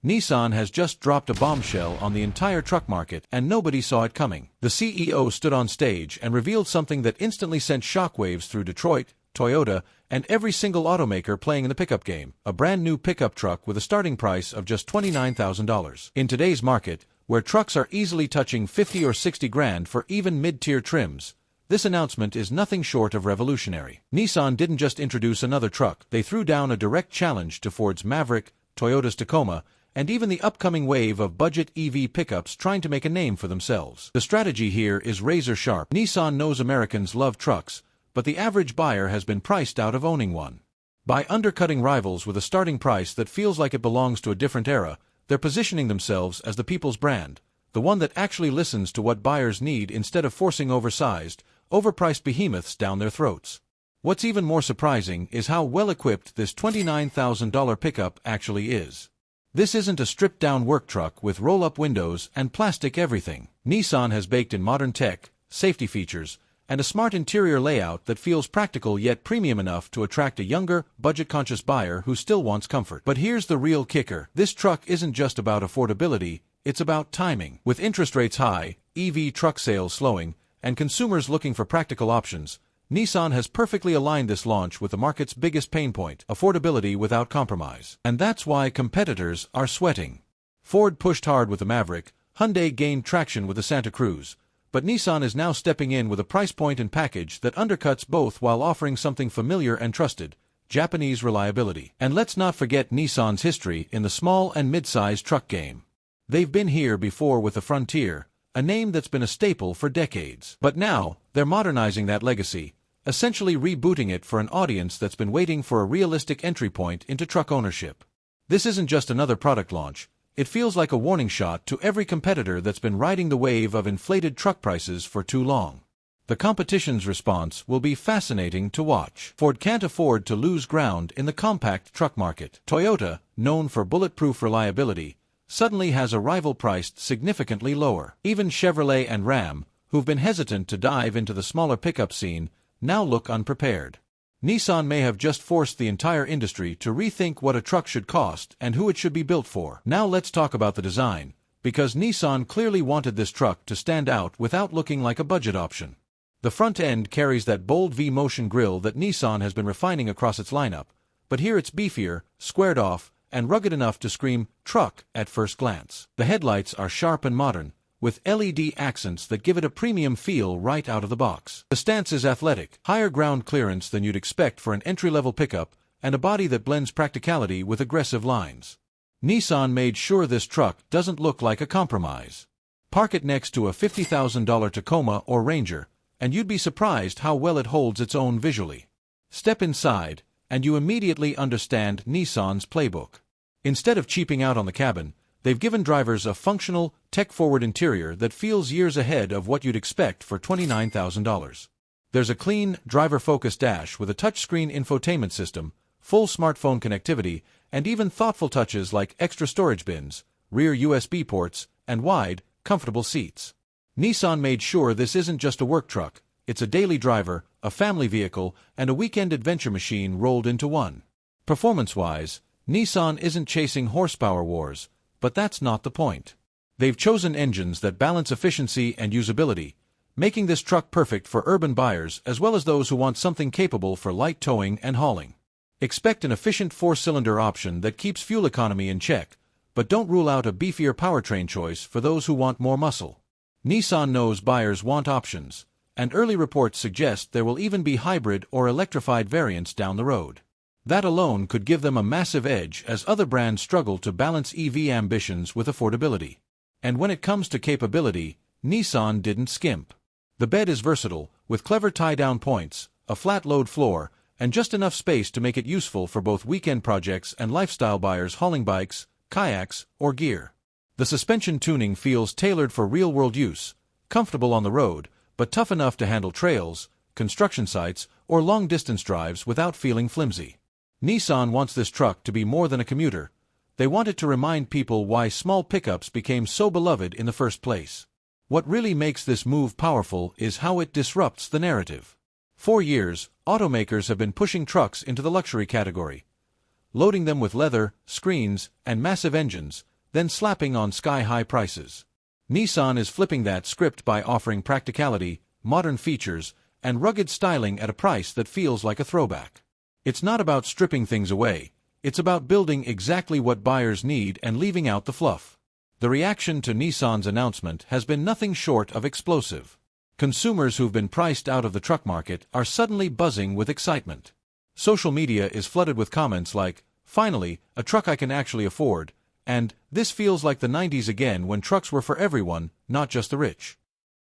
Nissan has just dropped a bombshell on the entire truck market, and nobody saw it coming. The CEO stood on stage and revealed something that instantly sent shockwaves through Detroit, Toyota, and every single automaker playing in the pickup game. A brand new pickup truck with a starting price of just $29,000. In today's market, where trucks are easily touching 50 or 60 grand for even mid-tier trims, this announcement is nothing short of revolutionary. Nissan didn't just introduce another truck, they threw down a direct challenge to Ford's Maverick, Toyota's Tacoma, and even the upcoming wave of budget EV pickups trying to make a name for themselves. The strategy here is razor-sharp. Nissan knows Americans love trucks, but the average buyer has been priced out of owning one. By undercutting rivals with a starting price that feels like it belongs to a different era, they're positioning themselves as the people's brand, the one that actually listens to what buyers need instead of forcing oversized, overpriced behemoths down their throats. What's even more surprising is how well-equipped this $29,000 pickup actually is. This isn't a stripped-down work truck with roll-up windows and plastic everything. Nissan has baked in modern tech, safety features, and a smart interior layout that feels practical yet premium enough to attract a younger, budget-conscious buyer who still wants comfort. But here's the real kicker. This truck isn't just about affordability, it's about timing. With interest rates high, EV truck sales slowing, and consumers looking for practical options, Nissan has perfectly aligned this launch with the market's biggest pain point, affordability without compromise. And that's why competitors are sweating. Ford pushed hard with the Maverick, Hyundai gained traction with the Santa Cruz, but Nissan is now stepping in with a price point and package that undercuts both while offering something familiar and trusted, Japanese reliability. And let's not forget Nissan's history in the small and mid-sized truck game. They've been here before with the Frontier, a name that's been a staple for decades. But now, they're modernizing that legacy, essentially rebooting it for an audience that's been waiting for a realistic entry point into truck ownership. This isn't just another product launch. It feels like a warning shot to every competitor that's been riding the wave of inflated truck prices for too long. The competition's response will be fascinating to watch. Ford can't afford to lose ground in the compact truck market. Toyota, known for bulletproof reliability, suddenly has a rival priced significantly lower. Even Chevrolet and Ram, who've been hesitant to dive into the smaller pickup scene, now look unprepared. Nissan may have just forced the entire industry to rethink what a truck should cost and who it should be built for. Now let's talk about the design, because Nissan clearly wanted this truck to stand out without looking like a budget option. The front end carries that bold V-motion grille that Nissan has been refining across its lineup, but here it's beefier, squared off, and rugged enough to scream truck at first glance. The headlights are sharp and modern, with LED accents that give it a premium feel right out of the box. The stance is athletic, higher ground clearance than you'd expect for an entry-level pickup, and a body that blends practicality with aggressive lines. Nissan made sure this truck doesn't look like a compromise. Park it next to a $50,000 Tacoma or Ranger, and you'd be surprised how well it holds its own visually. Step inside, and you immediately understand Nissan's playbook. Instead of cheaping out on the cabin, they've given drivers a functional, tech-forward interior that feels years ahead of what you'd expect for $29,000. There's a clean, driver-focused dash with a touchscreen infotainment system, full smartphone connectivity, and even thoughtful touches like extra storage bins, rear USB ports, and wide, comfortable seats. Nissan made sure this isn't just a work truck, it's a daily driver, a family vehicle, and a weekend adventure machine rolled into one. Performance-wise, Nissan isn't chasing horsepower wars, but that's not the point. They've chosen engines that balance efficiency and usability, making this truck perfect for urban buyers as well as those who want something capable for light towing and hauling. Expect an efficient four-cylinder option that keeps fuel economy in check, but don't rule out a beefier powertrain choice for those who want more muscle. Nissan knows buyers want options, and early reports suggest there will even be hybrid or electrified variants down the road. That alone could give them a massive edge as other brands struggle to balance EV ambitions with affordability. And when it comes to capability, Nissan didn't skimp. The bed is versatile, with clever tie-down points, a flat load floor, and just enough space to make it useful for both weekend projects and lifestyle buyers hauling bikes, kayaks, or gear. The suspension tuning feels tailored for real-world use, comfortable on the road, but tough enough to handle trails, construction sites, or long-distance drives without feeling flimsy. Nissan wants this truck to be more than a commuter. They want it to remind people why small pickups became so beloved in the first place. What really makes this move powerful is how it disrupts the narrative. For years, automakers have been pushing trucks into the luxury category, loading them with leather, screens, and massive engines, then slapping on sky-high prices. Nissan is flipping that script by offering practicality, modern features, and rugged styling at a price that feels like a throwback. It's not about stripping things away, it's about building exactly what buyers need and leaving out the fluff. The reaction to Nissan's announcement has been nothing short of explosive. Consumers who've been priced out of the truck market are suddenly buzzing with excitement. Social media is flooded with comments like, "Finally, a truck I can actually afford," and "This feels like the 90s again when trucks were for everyone, not just the rich."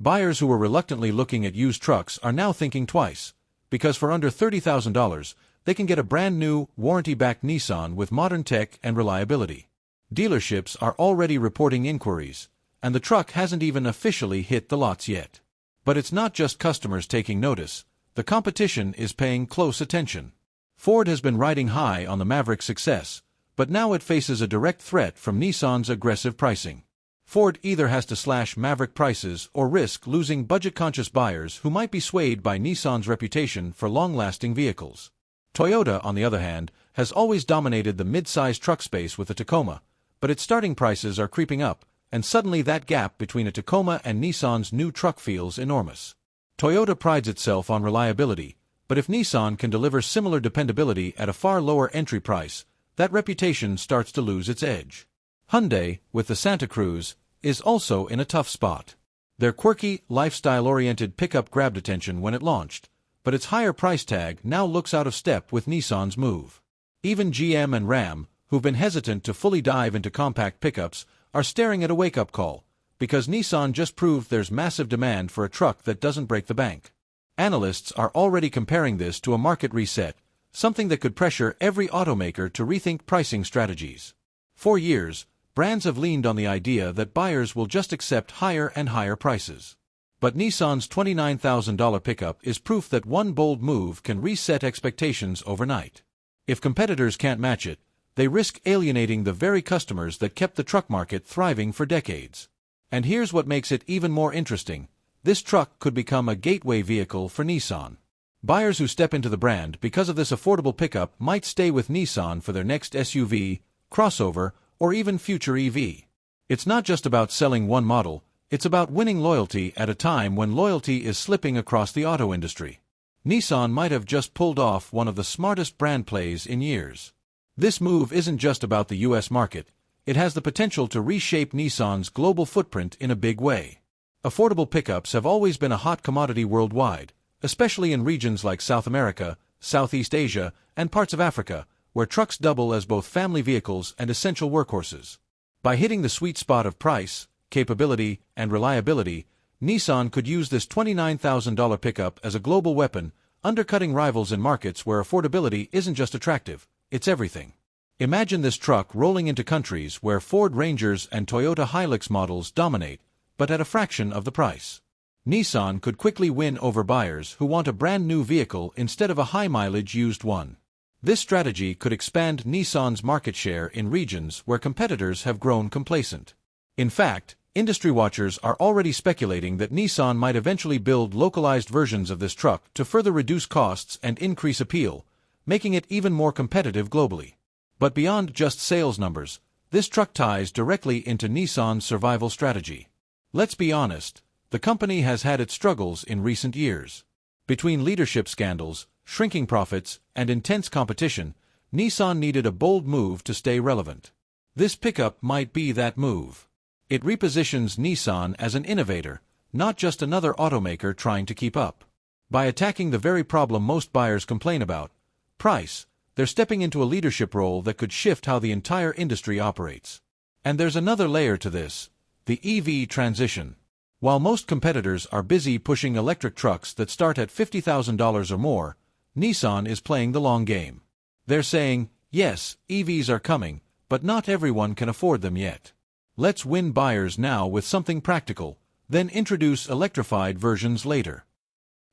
Buyers who were reluctantly looking at used trucks are now thinking twice, because for under $30,000, they can get a brand new, warranty-backed Nissan with modern tech and reliability. Dealerships are already reporting inquiries, and the truck hasn't even officially hit the lots yet. But it's not just customers taking notice, the competition is paying close attention. Ford has been riding high on the Maverick's success, but now it faces a direct threat from Nissan's aggressive pricing. Ford either has to slash Maverick prices or risk losing budget-conscious buyers who might be swayed by Nissan's reputation for long-lasting vehicles. Toyota, on the other hand, has always dominated the mid-size truck space with the Tacoma, but its starting prices are creeping up, and suddenly that gap between a Tacoma and Nissan's new truck feels enormous. Toyota prides itself on reliability, but if Nissan can deliver similar dependability at a far lower entry price, that reputation starts to lose its edge. Hyundai, with the Santa Cruz, is also in a tough spot. Their quirky, lifestyle-oriented pickup grabbed attention when it launched, but its higher price tag now looks out of step with Nissan's move. Even GM and Ram, who've been hesitant to fully dive into compact pickups, are staring at a wake-up call, because Nissan just proved there's massive demand for a truck that doesn't break the bank. Analysts are already comparing this to a market reset, something that could pressure every automaker to rethink pricing strategies. For years, brands have leaned on the idea that buyers will just accept higher and higher prices. But Nissan's $29,000 pickup is proof that one bold move can reset expectations overnight. If competitors can't match it, they risk alienating the very customers that kept the truck market thriving for decades. And here's what makes it even more interesting. This truck could become a gateway vehicle for Nissan. Buyers who step into the brand because of this affordable pickup might stay with Nissan for their next SUV, crossover, or even future EV. It's not just about selling one model, it's about winning loyalty at a time when loyalty is slipping across the auto industry. Nissan might have just pulled off one of the smartest brand plays in years. This move isn't just about the US market, it has the potential to reshape Nissan's global footprint in a big way. Affordable pickups have always been a hot commodity worldwide, especially in regions like South America, Southeast Asia, and parts of Africa, where trucks double as both family vehicles and essential workhorses. By hitting the sweet spot of price, capability, and reliability, Nissan could use this $29,000 pickup as a global weapon, undercutting rivals in markets where affordability isn't just attractive, it's everything. Imagine this truck rolling into countries where Ford Rangers and Toyota Hilux models dominate, but at a fraction of the price. Nissan could quickly win over buyers who want a brand new vehicle instead of a high-mileage used one. This strategy could expand Nissan's market share in regions where competitors have grown complacent. In fact, industry watchers are already speculating that Nissan might eventually build localized versions of this truck to further reduce costs and increase appeal, making it even more competitive globally. But beyond just sales numbers, this truck ties directly into Nissan's survival strategy. Let's be honest, the company has had its struggles in recent years. Between leadership scandals, shrinking profits, and intense competition, Nissan needed a bold move to stay relevant. This pickup might be that move. It repositions Nissan as an innovator, not just another automaker trying to keep up. By attacking the very problem most buyers complain about, price, they're stepping into a leadership role that could shift how the entire industry operates. And there's another layer to this, the EV transition. While most competitors are busy pushing electric trucks that start at $50,000 or more, Nissan is playing the long game. They're saying, yes, EVs are coming, but not everyone can afford them yet. Let's win buyers now with something practical, then introduce electrified versions later.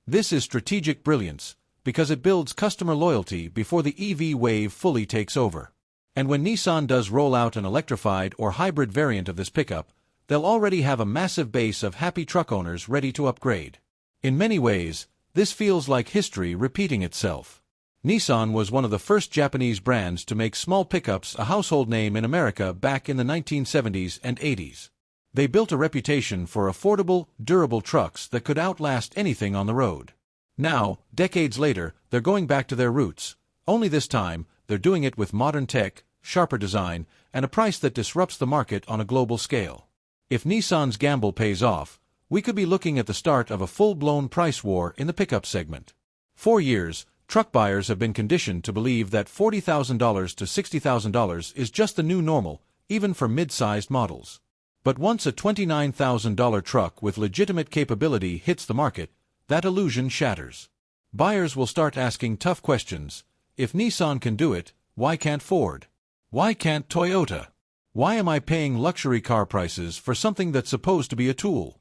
This is strategic brilliance, because it builds customer loyalty before the EV wave fully takes over. And when Nissan does roll out an electrified or hybrid variant of this pickup, they'll already have a massive base of happy truck owners ready to upgrade. In many ways, this feels like history repeating itself. Nissan was one of the first Japanese brands to make small pickups a household name in America back in the 1970s and 80s. They built a reputation for affordable, durable trucks that could outlast anything on the road. Now, decades later, they're going back to their roots. Only this time, they're doing it with modern tech, sharper design, and a price that disrupts the market on a global scale. If Nissan's gamble pays off, we could be looking at the start of a full-blown price war in the pickup segment. For years, truck buyers have been conditioned to believe that $40,000 to $60,000 is just the new normal, even for mid-sized models. But once a $29,000 truck with legitimate capability hits the market, that illusion shatters. Buyers will start asking tough questions. If Nissan can do it, why can't Ford? Why can't Toyota? Why am I paying luxury car prices for something that's supposed to be a tool?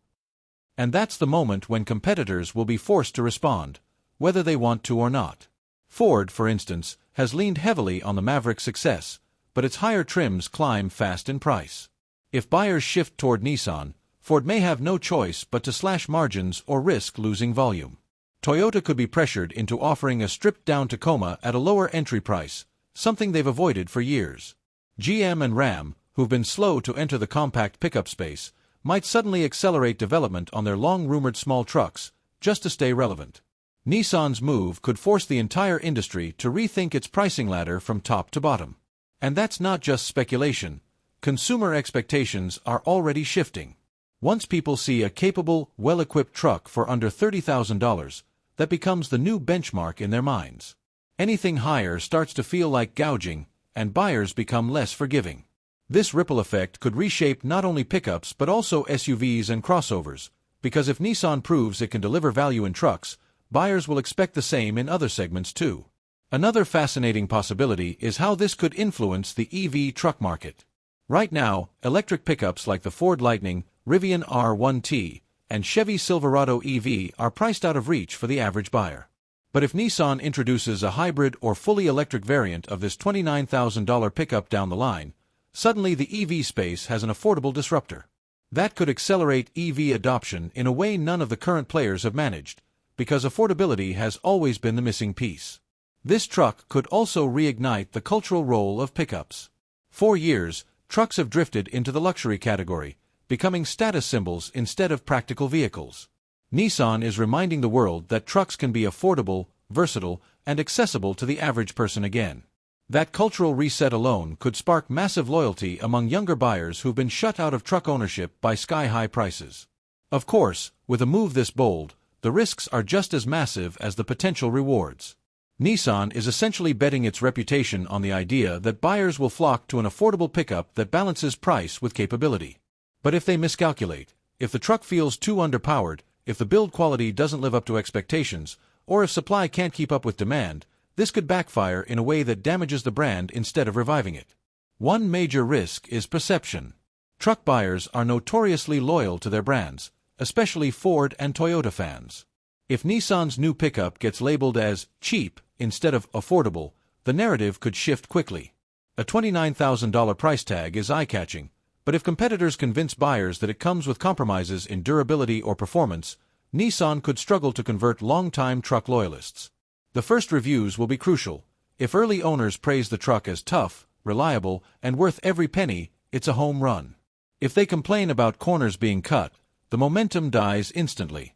And that's the moment when competitors will be forced to respond, whether they want to or not. Ford, for instance, has leaned heavily on the Maverick's success, but its higher trims climb fast in price. If buyers shift toward Nissan, Ford may have no choice but to slash margins or risk losing volume. Toyota could be pressured into offering a stripped-down Tacoma at a lower entry price, something they've avoided for years. GM and Ram, who've been slow to enter the compact pickup space, might suddenly accelerate development on their long-rumored small trucks, just to stay relevant. Nissan's move could force the entire industry to rethink its pricing ladder from top to bottom. And that's not just speculation. Consumer expectations are already shifting. Once people see a capable, well-equipped truck for under $30,000, that becomes the new benchmark in their minds. Anything higher starts to feel like gouging, and buyers become less forgiving. This ripple effect could reshape not only pickups but also SUVs and crossovers, because if Nissan proves it can deliver value in trucks, buyers will expect the same in other segments too. Another fascinating possibility is how this could influence the EV truck market. Right now, electric pickups like the Ford Lightning, Rivian R1T, and Chevy Silverado EV are priced out of reach for the average buyer. But if Nissan introduces a hybrid or fully electric variant of this $29,000 pickup down the line, suddenly the EV space has an affordable disruptor. That could accelerate EV adoption in a way none of the current players have managed, because affordability has always been the missing piece. This truck could also reignite the cultural role of pickups. For years, trucks have drifted into the luxury category, becoming status symbols instead of practical vehicles. Nissan is reminding the world that trucks can be affordable, versatile, and accessible to the average person again. That cultural reset alone could spark massive loyalty among younger buyers who've been shut out of truck ownership by sky-high prices. Of course, with a move this bold, the risks are just as massive as the potential rewards. Nissan is essentially betting its reputation on the idea that buyers will flock to an affordable pickup that balances price with capability. But if they miscalculate, if the truck feels too underpowered, if the build quality doesn't live up to expectations, or if supply can't keep up with demand, this could backfire in a way that damages the brand instead of reviving it. One major risk is perception. Truck buyers are notoriously loyal to their brands, especially Ford and Toyota fans. If Nissan's new pickup gets labeled as cheap instead of affordable, the narrative could shift quickly. A $29,000 price tag is eye-catching, but if competitors convince buyers that it comes with compromises in durability or performance, Nissan could struggle to convert long-time truck loyalists. The first reviews will be crucial. If early owners praise the truck as tough, reliable, and worth every penny, it's a home run. If they complain about corners being cut, the momentum dies instantly.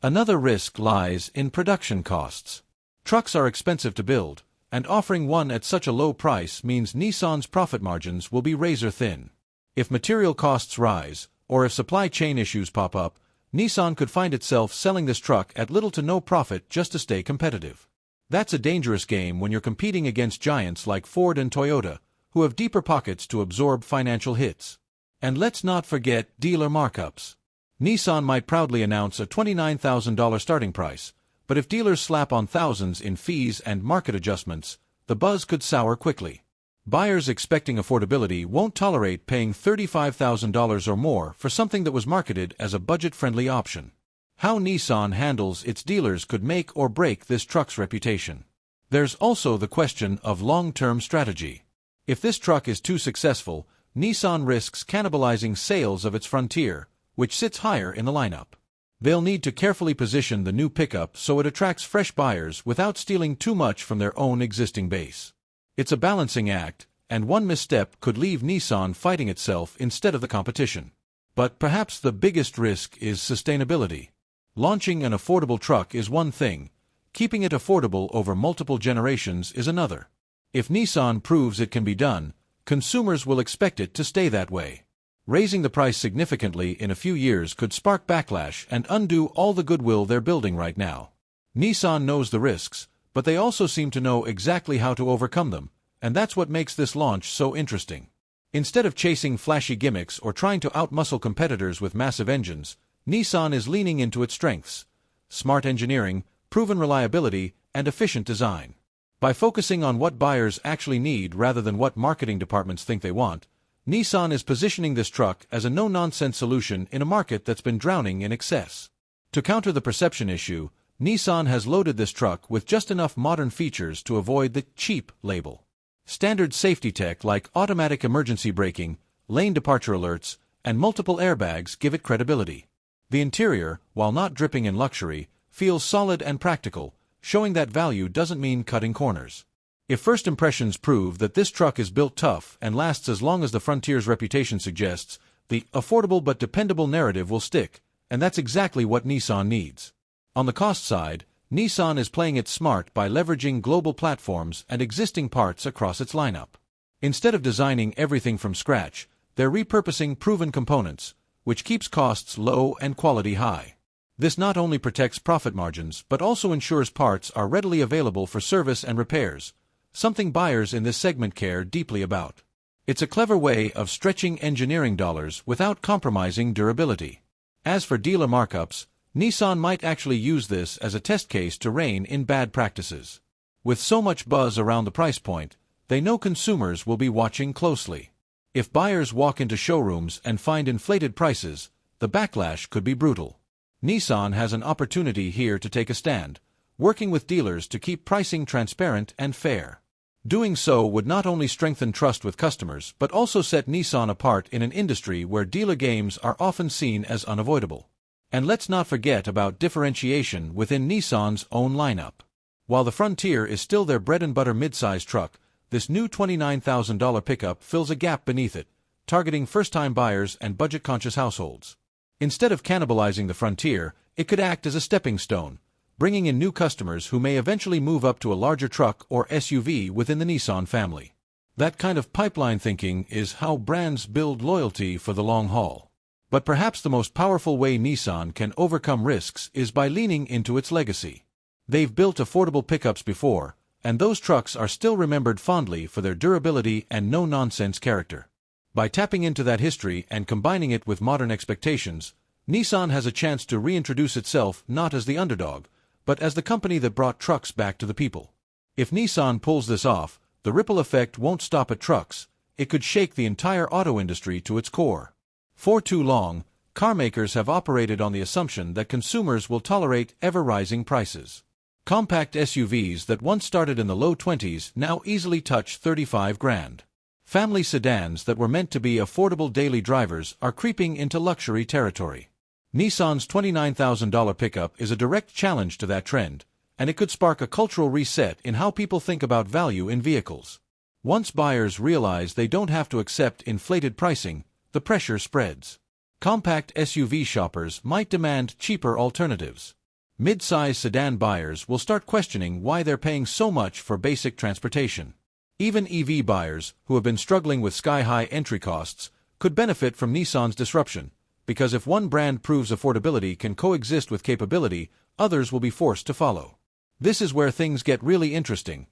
Another risk lies in production costs. Trucks are expensive to build, and offering one at such a low price means Nissan's profit margins will be razor-thin. If material costs rise, or if supply chain issues pop up, Nissan could find itself selling this truck at little to no profit just to stay competitive. That's a dangerous game when you're competing against giants like Ford and Toyota, who have deeper pockets to absorb financial hits. And let's not forget dealer markups. Nissan might proudly announce a $29,000 starting price, but if dealers slap on thousands in fees and market adjustments, the buzz could sour quickly. Buyers expecting affordability won't tolerate paying $35,000 or more for something that was marketed as a budget-friendly option. How Nissan handles its dealers could make or break this truck's reputation. There's also the question of long-term strategy. If this truck is too successful, Nissan risks cannibalizing sales of its Frontier, which sits higher in the lineup. They'll need to carefully position the new pickup so it attracts fresh buyers without stealing too much from their own existing base. It's a balancing act, and one misstep could leave Nissan fighting itself instead of the competition. But perhaps the biggest risk is sustainability. Launching an affordable truck is one thing, keeping it affordable over multiple generations is another. If Nissan proves it can be done, consumers will expect it to stay that way. Raising the price significantly in a few years could spark backlash and undo all the goodwill they're building right now. Nissan knows the risks, but they also seem to know exactly how to overcome them, and that's what makes this launch so interesting. Instead of chasing flashy gimmicks or trying to outmuscle competitors with massive engines, Nissan is leaning into its strengths: smart engineering, proven reliability, and efficient design. By focusing on what buyers actually need rather than what marketing departments think they want, Nissan is positioning this truck as a no-nonsense solution in a market that's been drowning in excess. To counter the perception issue, Nissan has loaded this truck with just enough modern features to avoid the cheap label. Standard safety tech like automatic emergency braking, lane departure alerts, and multiple airbags give it credibility. The interior, while not dripping in luxury, feels solid and practical, showing that value doesn't mean cutting corners. If first impressions prove that this truck is built tough and lasts as long as the Frontier's reputation suggests, the affordable but dependable narrative will stick, and that's exactly what Nissan needs. On the cost side, Nissan is playing it smart by leveraging global platforms and existing parts across its lineup. Instead of designing everything from scratch, they're repurposing proven components, which keeps costs low and quality high. This not only protects profit margins but also ensures parts are readily available for service and repairs, something buyers in this segment care deeply about. It's a clever way of stretching engineering dollars without compromising durability. As for dealer markups, Nissan might actually use this as a test case to rein in bad practices. With so much buzz around the price point, they know consumers will be watching closely. If buyers walk into showrooms and find inflated prices, the backlash could be brutal. Nissan has an opportunity here to take a stand, working with dealers to keep pricing transparent and fair. Doing so would not only strengthen trust with customers but also set Nissan apart in an industry where dealer games are often seen as unavoidable. And let's not forget about differentiation within Nissan's own lineup. While the Frontier is still their bread-and-butter midsize truck, this new $29,000 pickup fills a gap beneath it, targeting first-time buyers and budget-conscious households. Instead of cannibalizing the Frontier, it could act as a stepping stone, bringing in new customers who may eventually move up to a larger truck or SUV within the Nissan family. That kind of pipeline thinking is how brands build loyalty for the long haul. But perhaps the most powerful way Nissan can overcome risks is by leaning into its legacy. They've built affordable pickups before, and those trucks are still remembered fondly for their durability and no-nonsense character. By tapping into that history and combining it with modern expectations, Nissan has a chance to reintroduce itself not as the underdog, but as the company that brought trucks back to the people. If Nissan pulls this off, the ripple effect won't stop at trucks. It could shake the entire auto industry to its core. For too long, carmakers have operated on the assumption that consumers will tolerate ever-rising prices. Compact SUVs that once started in the low 20s now easily touch 35 grand. Family sedans that were meant to be affordable daily drivers are creeping into luxury territory. Nissan's $29,000 pickup is a direct challenge to that trend, and it could spark a cultural reset in how people think about value in vehicles. Once buyers realize they don't have to accept inflated pricing, the pressure spreads. Compact SUV shoppers might demand cheaper alternatives. Mid-size sedan buyers will start questioning why they're paying so much for basic transportation. Even EV buyers, who have been struggling with sky-high entry costs, could benefit from Nissan's disruption, because if one brand proves affordability can coexist with capability, others will be forced to follow. This is where things get really interesting.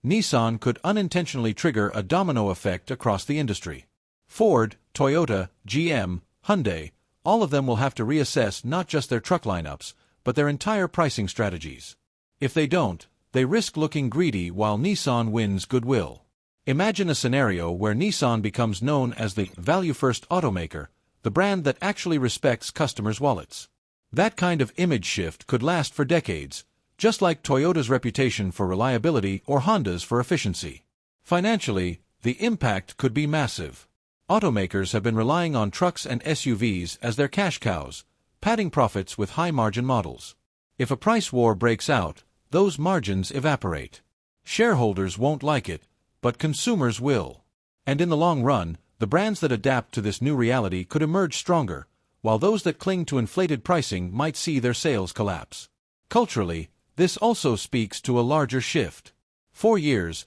Nissan could unintentionally trigger a domino effect across the industry. Ford, Toyota, GM, Hyundai, all of them will have to reassess not just their truck lineups, but their entire pricing strategies. If they don't, they risk looking greedy while Nissan wins goodwill. Imagine a scenario where Nissan becomes known as the value-first automaker, the brand that actually respects customers' wallets. That kind of image shift could last for decades, just like Toyota's reputation for reliability or Honda's for efficiency. Financially, the impact could be massive. Automakers have been relying on trucks and SUVs as their cash cows, padding profits with high-margin models. If a price war breaks out, those margins evaporate. Shareholders won't like it, but consumers will. And in the long run, the brands that adapt to this new reality could emerge stronger, while those that cling to inflated pricing might see their sales collapse. Culturally, this also speaks to a larger shift. For years,